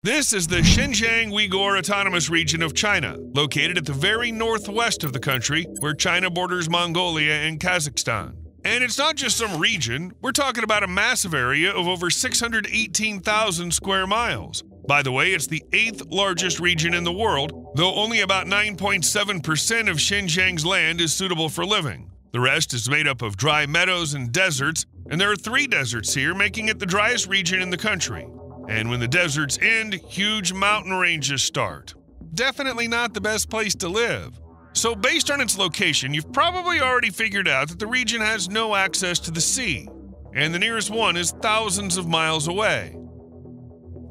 This is the Xinjiang Uyghur Autonomous Region of China, located at the very northwest of the country, where China borders Mongolia and Kazakhstan. And it's not just some region, we're talking about a massive area of over 618,000 square miles. By the way, it's the 8th largest region in the world, though only about 9.7% of Xinjiang's land is suitable for living. The rest is made up of dry meadows and deserts, and there are 3 deserts here, making it the driest region in the country. And when the deserts end, huge mountain ranges start. Definitely not the best place to live. So based on its location, you've probably already figured out that the region has no access to the sea, and the nearest one is thousands of miles away.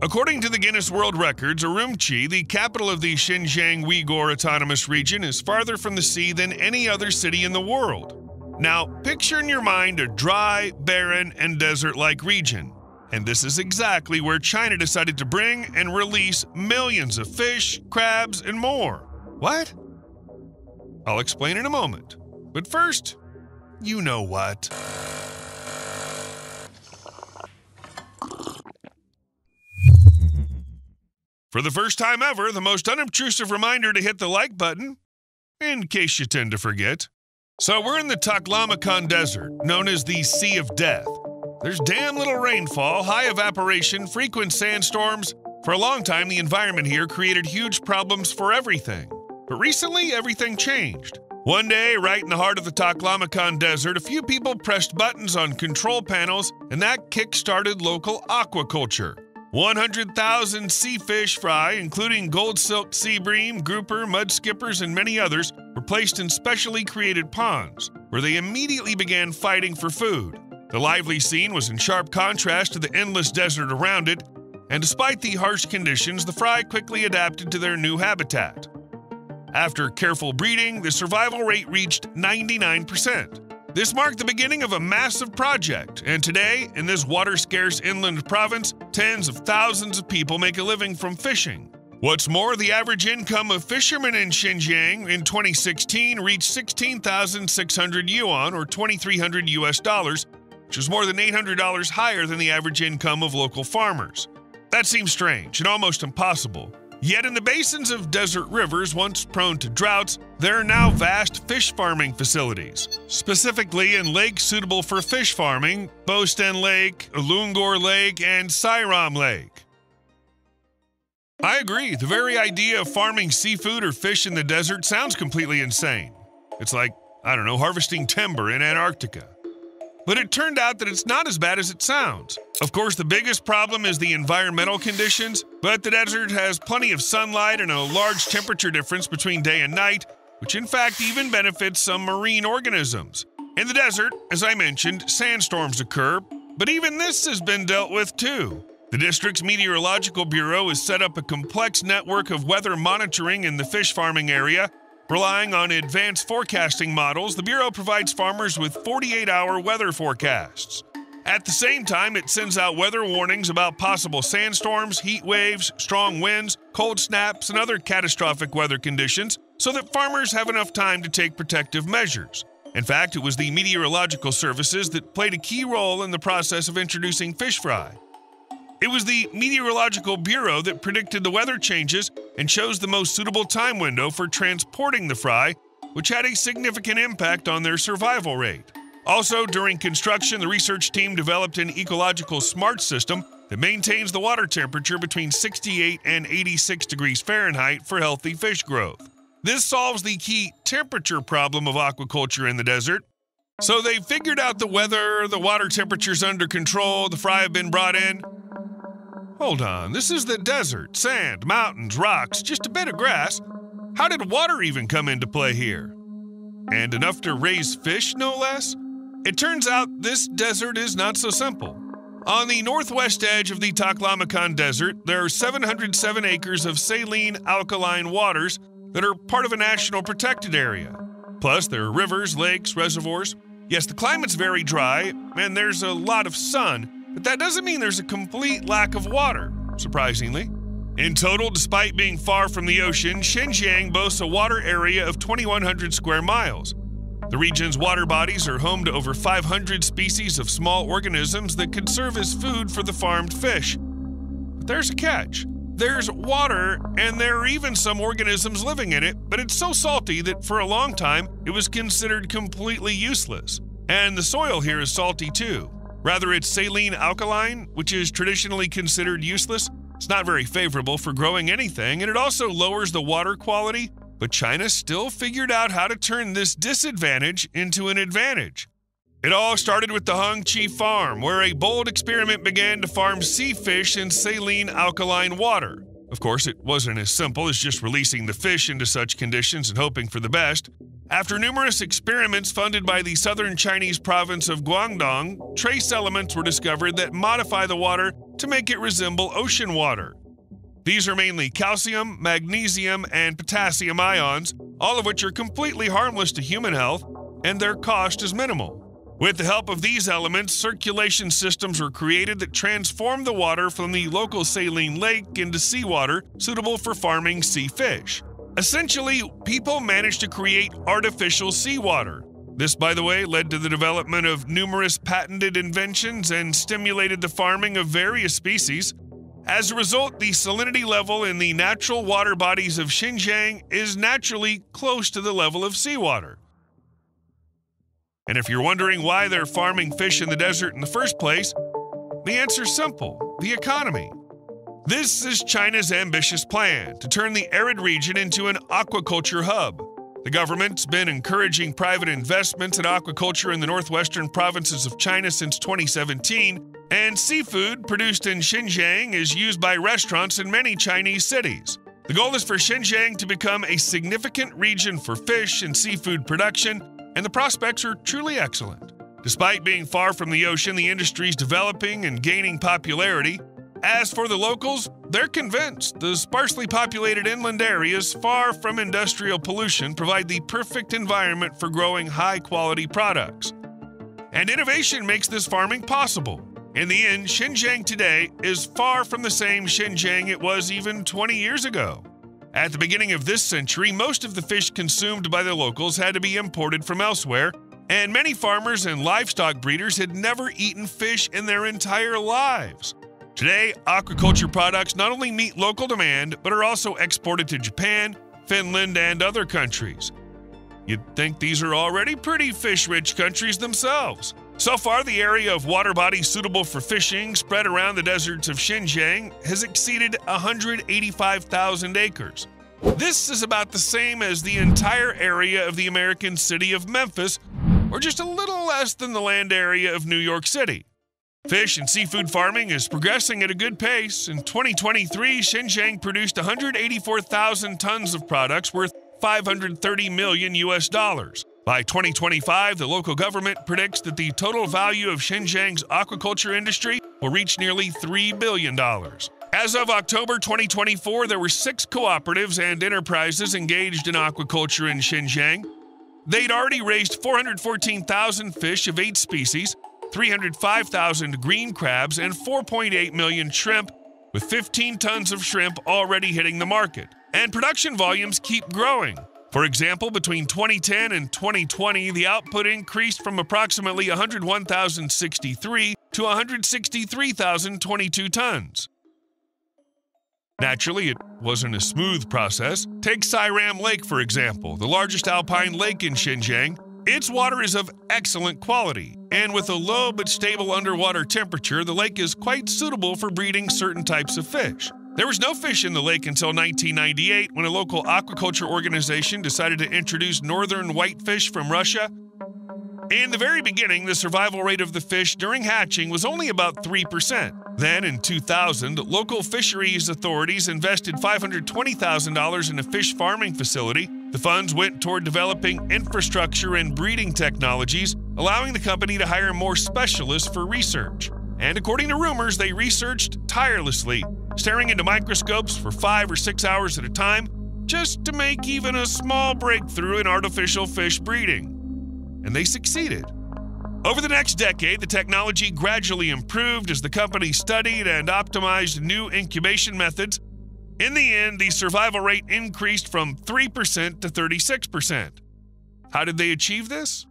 According to the Guinness World Records, Urumqi, the capital of the Xinjiang Uyghur Autonomous Region, is farther from the sea than any other city in the world. Now, picture in your mind a dry, barren, and desert-like region. And this is exactly where China decided to bring and release millions of fish, crabs, and more. What? I'll explain in a moment. But first, you know what. For the first time ever, the most unobtrusive reminder to hit the like button, in case you tend to forget. So we're in the Taklamakan Desert, known as the Sea of Death. There's damn little rainfall, high evaporation, frequent sandstorms. For a long time, the environment here created huge problems for everything. But recently, everything changed. One day, right in the heart of the Taklamakan Desert, a few people pressed buttons on control panels, and that kick-started local aquaculture. 100,000 sea fish fry, including gold silk sea bream, grouper, mud skippers, and many others, were placed in specially created ponds, where they immediately began fighting for food. The lively scene was in sharp contrast to the endless desert around it, and despite the harsh conditions, the fry quickly adapted to their new habitat. After careful breeding, the survival rate reached 99%. This marked the beginning of a massive project, and today, in this water-scarce inland province, tens of thousands of people make a living from fishing. What's more, the average income of fishermen in Xinjiang in 2016 reached 16,600 yuan, or $2,300 US, which is more than $800 higher than the average income of local farmers. That seems strange and almost impossible. Yet in the basins of desert rivers once prone to droughts, there are now vast fish farming facilities, specifically in lakes suitable for fish farming, Bosten Lake, Ulungor Lake, and Sairam Lake. I agree, the very idea of farming seafood or fish in the desert sounds completely insane. It's like, I don't know, harvesting timber in Antarctica. But it turned out that it's not as bad as it sounds. Of course, the biggest problem is the environmental conditions, but the desert has plenty of sunlight and a large temperature difference between day and night, which in fact even benefits some marine organisms. In the desert, as I mentioned, sandstorms occur, but even this has been dealt with too. The district's meteorological bureau has set up a complex network of weather monitoring in the fish farming area. Relying on advanced forecasting models, the Bureau provides farmers with 48-hour weather forecasts. At the same time, it sends out weather warnings about possible sandstorms, heat waves, strong winds, cold snaps, and other catastrophic weather conditions so that farmers have enough time to take protective measures. In fact, it was the meteorological services that played a key role in the process of introducing fish fry. It was the Meteorological Bureau that predicted the weather changes and chose the most suitable time window for transporting the fry, which had a significant impact on their survival rate. Also, during construction, the research team developed an ecological smart system that maintains the water temperature between 68 and 86 degrees Fahrenheit for healthy fish growth. This solves the key temperature problem of aquaculture in the desert. So they figured out the weather, the water temperature's under control, the fry have been brought in. Hold on, this is the desert, sand, mountains, rocks, just a bit of grass. How did water even come into play here? And enough to raise fish, no less? It turns out this desert is not so simple. On the northwest edge of the Taklamakan Desert, there are 707 acres of saline alkaline waters that are part of a national protected area. Plus, there are rivers, lakes, reservoirs. Yes, the climate's very dry, and there's a lot of sun, but that doesn't mean there's a complete lack of water, surprisingly. In total, despite being far from the ocean, Xinjiang boasts a water area of 2,100 square miles. The region's water bodies are home to over 500 species of small organisms that could serve as food for the farmed fish. But there's a catch. There's water, and there are even some organisms living in it, but it's so salty that for a long time it was considered completely useless. And the soil here is salty too. Rather, it's saline alkaline, which is traditionally considered useless. It's not very favorable for growing anything, and it also lowers the water quality. But China still figured out how to turn this disadvantage into an advantage. It all started with the Hongqi farm, where a bold experiment began to farm sea fish in saline alkaline water. Of course, it wasn't as simple as just releasing the fish into such conditions and hoping for the best. After numerous experiments funded by the southern Chinese province of Guangdong, trace elements were discovered that modify the water to make it resemble ocean water. These are mainly calcium, magnesium, and potassium ions, all of which are completely harmless to human health, and their cost is minimal. With the help of these elements, circulation systems were created that transform the water from the local saline lake into seawater suitable for farming sea fish. Essentially, people managed to create artificial seawater. This, by the way, led to the development of numerous patented inventions and stimulated the farming of various species. As a result, the salinity level in the natural water bodies of Xinjiang is naturally close to the level of seawater. And if you're wondering why they're farming fish in the desert in the first place, the answer's simple: the economy. This is China's ambitious plan to turn the arid region into an aquaculture hub. The government's been encouraging private investments in aquaculture in the northwestern provinces of China since 2017, and seafood produced in Xinjiang is used by restaurants in many Chinese cities. The goal is for Xinjiang to become a significant region for fish and seafood production, and the prospects are truly excellent. Despite being far from the ocean, the industry is developing and gaining popularity. As for the locals, they're convinced the sparsely populated inland areas far from industrial pollution provide the perfect environment for growing high-quality products. And innovation makes this farming possible. In the end, Xinjiang today is far from the same Xinjiang it was even 20 years ago. At the beginning of this century, most of the fish consumed by the locals had to be imported from elsewhere, and many farmers and livestock breeders had never eaten fish in their entire lives. Today, aquaculture products not only meet local demand, but are also exported to Japan, Finland, and other countries. You'd think these are already pretty fish-rich countries themselves. So far, the area of water bodies suitable for fishing spread around the deserts of Xinjiang has exceeded 185,000 acres. This is about the same as the entire area of the American city of Memphis, or just a little less than the land area of New York City. Fish and seafood farming is progressing at a good pace. In 2023, Xinjiang produced 184,000 tons of products worth $530 million. By 2025, the local government predicts that the total value of Xinjiang's aquaculture industry will reach nearly $3 billion. As of October 2024, there were 6 cooperatives and enterprises engaged in aquaculture in Xinjiang. They'd already raised 414,000 fish of 8 species, 305,000 green crabs, and 4.8 million shrimp, with 15 tons of shrimp already hitting the market. And production volumes keep growing. For example, between 2010 and 2020, the output increased from approximately 101,063 to 163,022 tons. Naturally, it wasn't a smooth process. Take Sairam Lake, for example, the largest alpine lake in Xinjiang. Its water is of excellent quality, and with a low but stable underwater temperature, the lake is quite suitable for breeding certain types of fish. There was no fish in the lake until 1998, when a local aquaculture organization decided to introduce northern whitefish from Russia. In the very beginning, the survival rate of the fish during hatching was only about 3%. Then, in 2000, local fisheries authorities invested $520,000 in a fish farming facility. The funds went toward developing infrastructure and breeding technologies, allowing the company to hire more specialists for research. And according to rumors, they researched tirelessly, staring into microscopes for 5 or 6 hours at a time, just to make even a small breakthrough in artificial fish breeding. And they succeeded. Over the next decade, the technology gradually improved as the company studied and optimized new incubation methods. In the end, the survival rate increased from 3% to 36%. How did they achieve this?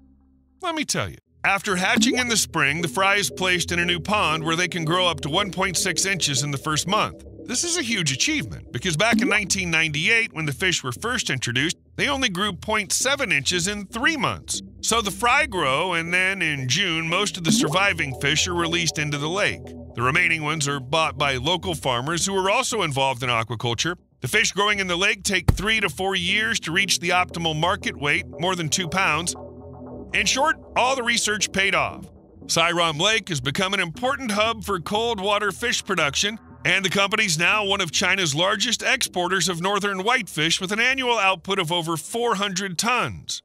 Let me tell you. After hatching in the spring, the fry is placed in a new pond where they can grow up to 1.6 inches in the first month. This is a huge achievement because back in 1998, when the fish were first introduced, they only grew 0.7 inches in 3 months. So the fry grow, and then in June, most of the surviving fish are released into the lake. The remaining ones are bought by local farmers who are also involved in aquaculture. The fish growing in the lake take 3 to 4 years to reach the optimal market weight, more than 2 pounds. In short, all the research paid off. Sairam Lake has become an important hub for cold water fish production, and the company's now one of China's largest exporters of northern whitefish with an annual output of over 400 tons.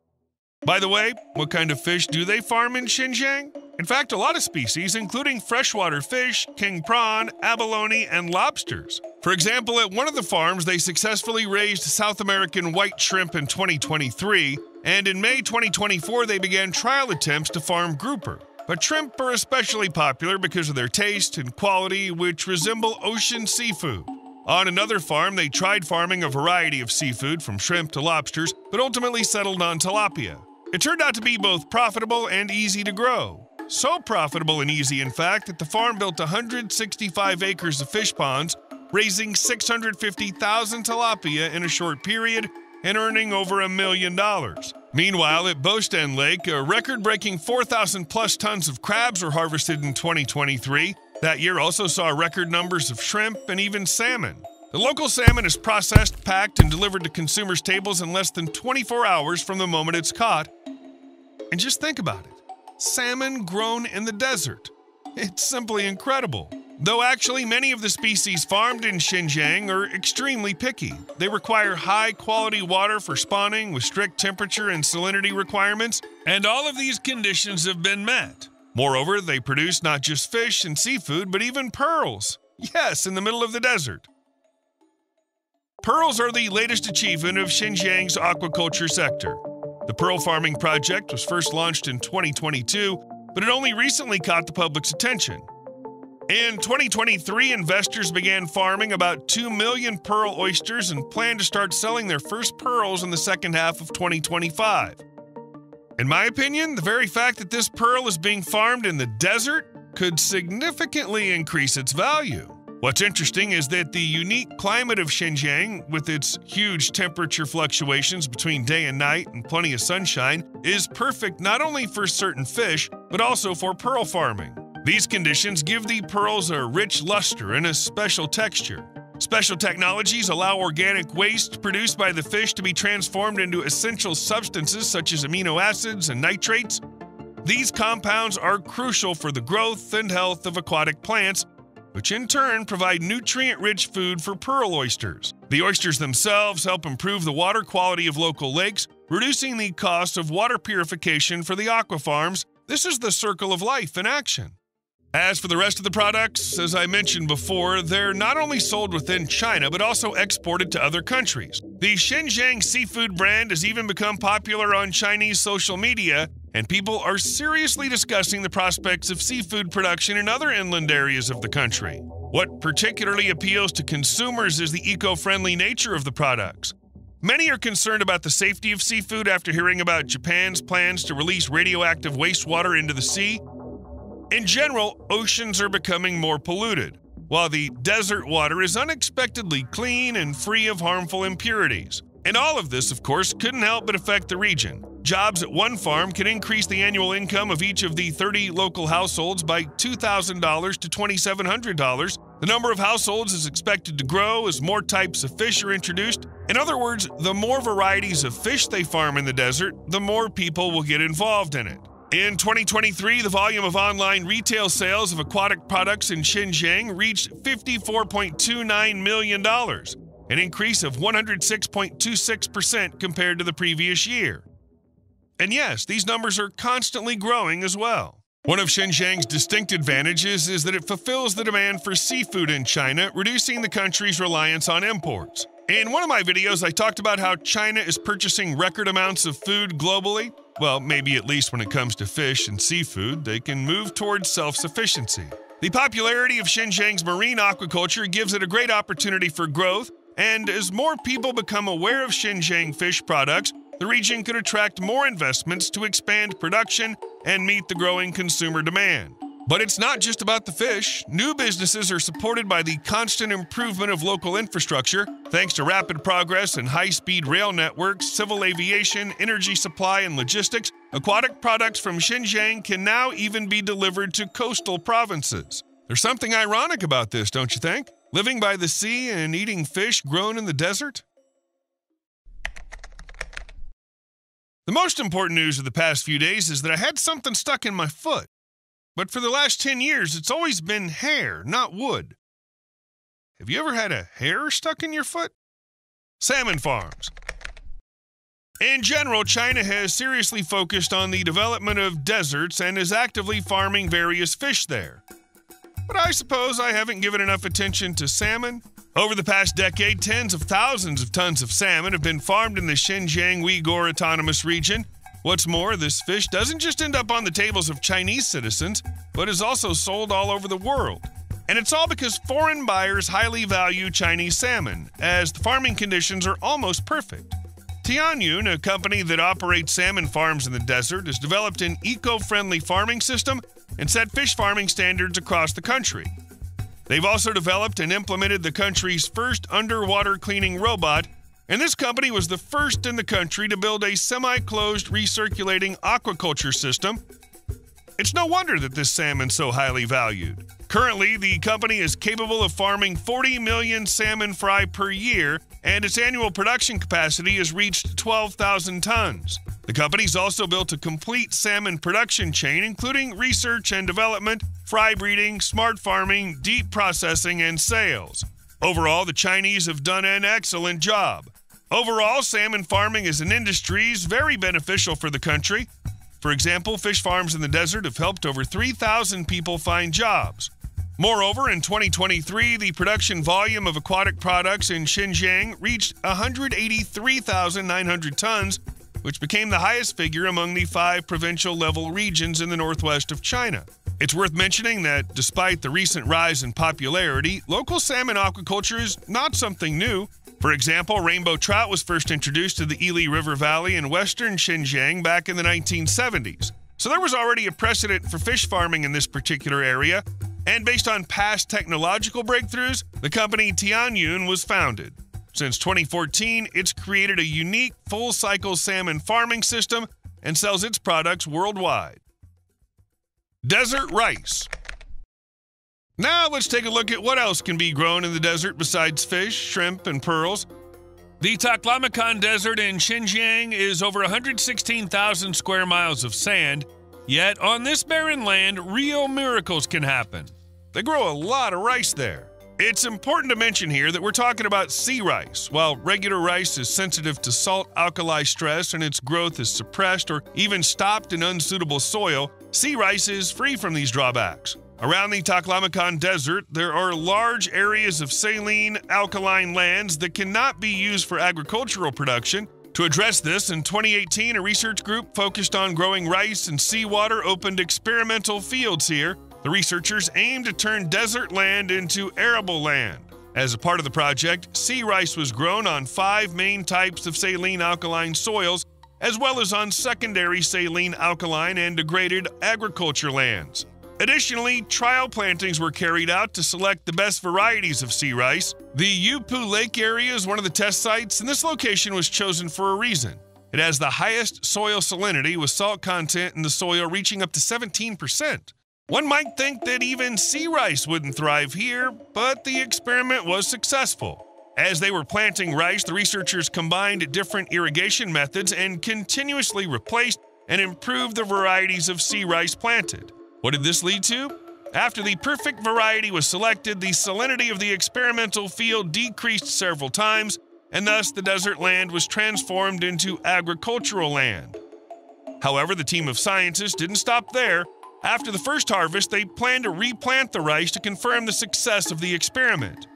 By the way, what kind of fish do they farm in Xinjiang? In fact, a lot of species, including freshwater fish, king prawn, abalone, and lobsters. For example, at one of the farms, they successfully raised South American white shrimp in 2023, and in May 2024, they began trial attempts to farm grouper. But shrimp are especially popular because of their taste and quality, which resemble ocean seafood. On another farm, they tried farming a variety of seafood, from shrimp to lobsters, but ultimately settled on tilapia. It turned out to be both profitable and easy to grow. So profitable and easy, in fact, that the farm built 165 acres of fish ponds, raising 650,000 tilapia in a short period and earning over $1 million. Meanwhile, at Bosten Lake, a record-breaking 4,000-plus tons of crabs were harvested in 2023. That year also saw record numbers of shrimp and even salmon. The local salmon is processed, packed, and delivered to consumers' tables in less than 24 hours from the moment it's caught. And just think about it. Salmon grown in the desert. It's simply incredible. Though actually many of the species farmed in Xinjiang are extremely picky. They require high-quality water for spawning with strict temperature and salinity requirements, and all of these conditions have been met. Moreover, they produce not just fish and seafood, but even pearls. Yes, in the middle of the desert. Pearls are the latest achievement of Xinjiang's aquaculture sector. The pearl farming project was first launched in 2022, but it only recently caught the public's attention. In 2023, investors began farming about 2 million pearl oysters and plan to start selling their first pearls in the second half of 2025. In my opinion, the very fact that this pearl is being farmed in the desert could significantly increase its value. What's interesting is that the unique climate of Xinjiang, with its huge temperature fluctuations between day and night and plenty of sunshine, is perfect not only for certain fish, but also for pearl farming. These conditions give the pearls a rich luster and a special texture. Special technologies allow organic waste produced by the fish to be transformed into essential substances such as amino acids and nitrates. These compounds are crucial for the growth and health of aquatic plants, which in turn provide nutrient-rich food for pearl oysters. The oysters themselves help improve the water quality of local lakes, reducing the cost of water purification for the aquafarms. This is the circle of life in action. As for the rest of the products, as I mentioned before, they're not only sold within China, but also exported to other countries. The Xinjiang seafood brand has even become popular on Chinese social media, and people are seriously discussing the prospects of seafood production in other inland areas of the country. What particularly appeals to consumers is the eco-friendly nature of the products. Many are concerned about the safety of seafood after hearing about Japan's plans to release radioactive wastewater into the sea. In general, oceans are becoming more polluted, while the desert water is unexpectedly clean and free of harmful impurities. And all of this, of course, couldn't help but affect the region. Jobs at one farm can increase the annual income of each of the 30 local households by $2,000 to $2,700. The number of households is expected to grow as more types of fish are introduced. In other words, the more varieties of fish they farm in the desert, the more people will get involved in it. In 2023, the volume of online retail sales of aquatic products in Xinjiang reached $54.29 million, an increase of 106.26% compared to the previous year. And yes, these numbers are constantly growing as well. One of Xinjiang's distinct advantages is that it fulfills the demand for seafood in China, reducing the country's reliance on imports. In one of my videos, I talked about how China is purchasing record amounts of food globally. Well, maybe at least when it comes to fish and seafood, they can move towards self-sufficiency. The popularity of Xinjiang's marine aquaculture gives it a great opportunity for growth, and as more people become aware of Xinjiang fish products, the region could attract more investments to expand production and meet the growing consumer demand. But it's not just about the fish. New businesses are supported by the constant improvement of local infrastructure. Thanks to rapid progress in high-speed rail networks, civil aviation, energy supply, and logistics, aquatic products from Xinjiang can now even be delivered to coastal provinces. There's something ironic about this, don't you think? Living by the sea and eating fish grown in the desert? The most important news of the past few days is that I had something stuck in my foot. But for the last 10 years, it's always been hair, not wood. Have you ever had a hair stuck in your foot? Salmon farms. In general, China has seriously focused on the development of deserts and is actively farming various fish there. But I suppose I haven't given enough attention to salmon. Over the past decade, tens of thousands of tons of salmon have been farmed in the Xinjiang Uyghur Autonomous Region. What's more, this fish doesn't just end up on the tables of Chinese citizens, but is also sold all over the world. And it's all because foreign buyers highly value Chinese salmon, as the farming conditions are almost perfect. Tianyun, a company that operates salmon farms in the desert, has developed an eco-friendly farming system and set fish farming standards across the country. They've also developed and implemented the country's first underwater cleaning robot, and this company was the first in the country to build a semi-closed recirculating aquaculture system. It's no wonder that this salmon's so highly valued. Currently, the company is capable of farming 40 million salmon fry per year, and its annual production capacity has reached 12,000 tons. The company's also built a complete salmon production chain, including research and development, fry breeding, smart farming, deep processing, and sales. Overall, the Chinese have done an excellent job. Overall, salmon farming as an industry is very beneficial for the country. For example, fish farms in the desert have helped over 3,000 people find jobs. Moreover, in 2023, the production volume of aquatic products in Xinjiang reached 183,900 tons, which became the highest figure among the 5 provincial-level regions in the northwest of China. It's worth mentioning that despite the recent rise in popularity, local salmon aquaculture is not something new. For example, rainbow trout was first introduced to the Ili River Valley in western Xinjiang back in the 1970s. So there was already a precedent for fish farming in this particular area, and based on past technological breakthroughs, the company Tianyun was founded. Since 2014, it's created a unique full-cycle salmon farming system and sells its products worldwide. Desert rice. Now let's take a look at what else can be grown in the desert besides fish, shrimp, and pearls. The Taklamakan Desert in Xinjiang is over 116,000 square miles of sand, yet on this barren land, real miracles can happen. They grow a lot of rice there. It's important to mention here that we're talking about sea rice. While regular rice is sensitive to salt-alkali stress and its growth is suppressed or even stopped in unsuitable soil, sea rice is free from these drawbacks. Around the Taklamakan Desert, there are large areas of saline, alkaline lands that cannot be used for agricultural production. To address this, in 2018, a research group focused on growing rice and seawater opened experimental fields here. The researchers aim to turn desert land into arable land. As a part of the project, sea rice was grown on 5 main types of saline alkaline soils, as well as on secondary saline alkaline and degraded agriculture lands. Additionally, trial plantings were carried out to select the best varieties of sea rice. The Yupu Lake area is one of the test sites, and this location was chosen for a reason. It has the highest soil salinity, with salt content in the soil reaching up to 17%. One might think that even sea rice wouldn't thrive here, but the experiment was successful. As they were planting rice, the researchers combined different irrigation methods and continuously replaced and improved the varieties of sea rice planted. What did this lead to? After the perfect variety was selected, the salinity of the experimental field decreased several times, and thus the desert land was transformed into agricultural land. However, the team of scientists didn't stop there. After the first harvest, they planned to replant the rice to confirm the success of the experiment.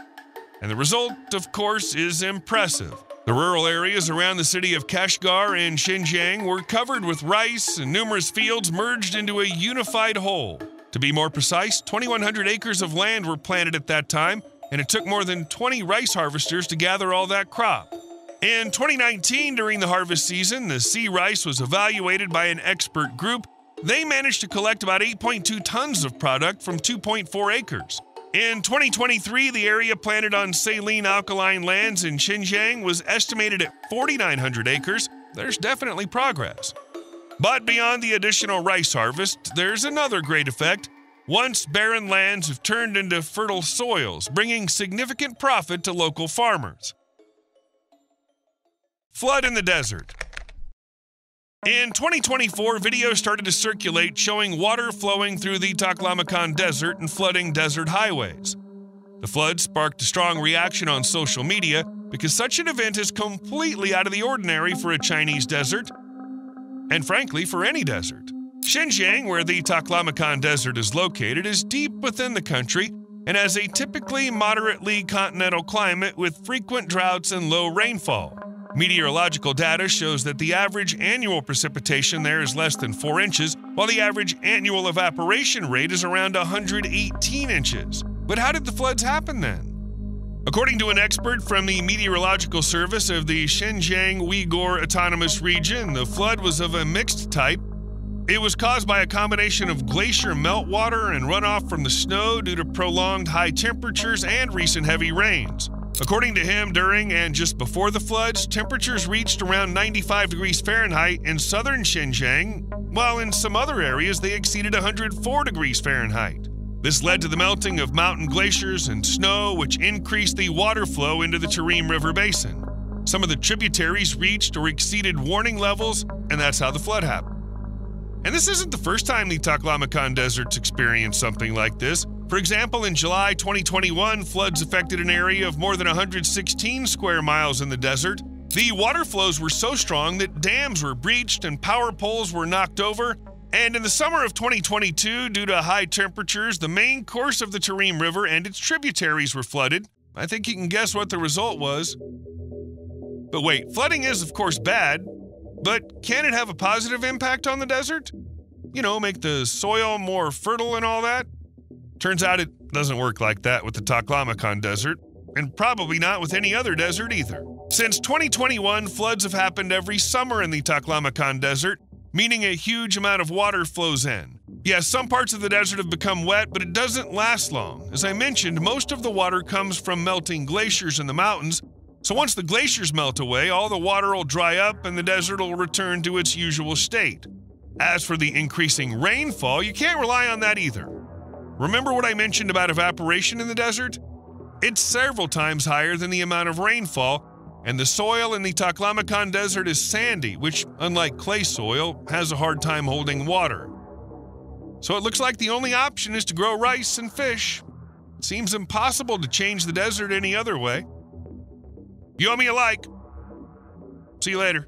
And the result, of course, is impressive. The rural areas around the city of Kashgar in Xinjiang were covered with rice, and numerous fields merged into a unified whole. To be more precise, 2,100 acres of land were planted at that time, and it took more than 20 rice harvesters to gather all that crop. In 2019, during the harvest season, the sea rice was evaluated by an expert group They managed to collect about 8.2 tons of product from 2.4 acres. In 2023, the area planted on saline alkaline lands in Xinjiang was estimated at 4,900 acres. There's definitely progress. But beyond the additional rice harvest, there's another great effect. Once barren lands have turned into fertile soils, bringing significant profit to local farmers. Flood in the desert. In 2024, videos started to circulate showing water flowing through the Taklamakan Desert and flooding desert highways. The flood sparked a strong reaction on social media because such an event is completely out of the ordinary for a Chinese desert, and frankly, for any desert. Xinjiang, where the Taklamakan Desert is located, is deep within the country and has a typically moderately continental climate with frequent droughts and low rainfall. Meteorological data shows that the average annual precipitation there is less than 4 inches, while the average annual evaporation rate is around 118 inches. But how did the floods happen then? According to an expert from the Meteorological Service of the Xinjiang Uyghur Autonomous Region, the flood was of a mixed type. It was caused by a combination of glacier meltwater and runoff from the snow due to prolonged high temperatures and recent heavy rains. According to him, during and just before the floods, temperatures reached around 95 degrees Fahrenheit in southern Xinjiang, while in some other areas they exceeded 104 degrees Fahrenheit. This led to the melting of mountain glaciers and snow, which increased the water flow into the Tarim River basin. Some of the tributaries reached or exceeded warning levels, and that's how the flood happened. And this isn't the first time the Taklamakan Desert's experienced something like this. For example, in July 2021, floods affected an area of more than 116 square miles in the desert. The water flows were so strong that dams were breached and power poles were knocked over. And in the summer of 2022, due to high temperatures, the main course of the Tarim River and its tributaries were flooded. I think you can guess what the result was. But wait, flooding is, of course, bad, but can it have a positive impact on the desert? You know, make the soil more fertile and all that? Turns out it doesn't work like that with the Taklamakan Desert, and probably not with any other desert either. Since 2021, floods have happened every summer in the Taklamakan Desert, meaning a huge amount of water flows in. Yes, some parts of the desert have become wet, but it doesn't last long. As I mentioned, most of the water comes from melting glaciers in the mountains, so once the glaciers melt away, all the water will dry up and the desert will return to its usual state. As for the increasing rainfall, you can't rely on that either. Remember what I mentioned about evaporation in the desert? It's several times higher than the amount of rainfall, and the soil in the Taklamakan Desert is sandy, which, unlike clay soil, has a hard time holding water. So it looks like the only option is to grow rice and fish. It seems impossible to change the desert any other way. You owe me a like. See you later.